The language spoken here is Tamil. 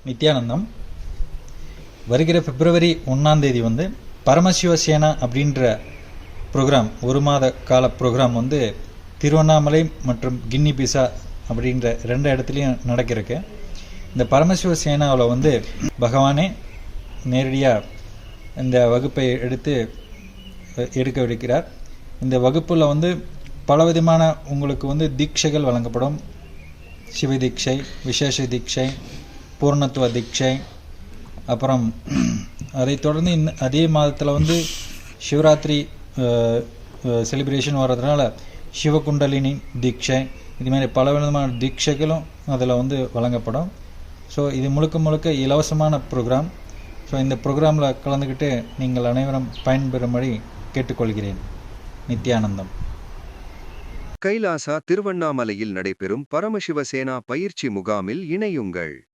நித்யானந்தம். வருகிற பிப்ரவரி 1ஆம் தேதி வந்து பரமசிவ சேனா அப்படின்ற ப்ரோக்ராம், ஒரு மாத கால ப்ரோக்ராம் வந்து திருவண்ணாமலை மற்றும் கின்னி பிசா அப்படின்ற 2 இடத்துலையும் நடக்கிறதுக்கு. இந்த பரமசிவ சேனாவில் வந்து பகவானே நேரடியாக இந்த வகுப்பை எடுக்க விடுக்கிறார். இந்த வகுப்பில் வந்து பலவிதமான உங்களுக்கு வந்து தீட்சைகள் வழங்கப்படும். சிவ தீட்சை, விசேஷ தீட்சை, பூர்ணத்துவ தீட்சை. அப்புறம் அதை தொடர்ந்து அதே மாதத்தில் வந்து சிவராத்திரி செலிப்ரேஷன் வர்றதுனால சிவகுண்டலினி தீட்சை, இதுமாதிரி பல விதமான தீட்சைகளும் அதில் வந்து வழங்கப்படும். ஸோ இது முழுக்க இலவசமான ப்ரோக்ராம். ஸோ இந்த ப்ரோக்ராமில் கலந்துக்கிட்டு நீங்கள் அனைவரும் பயன்பெறும்படி கேட்டுக்கொள்கிறேன். நித்யானந்தம். கைலாசா திருவண்ணாமலையில் நடைபெறும் பரமசிவ சேனா பயிற்சி முகாமில் இணையுங்கள்.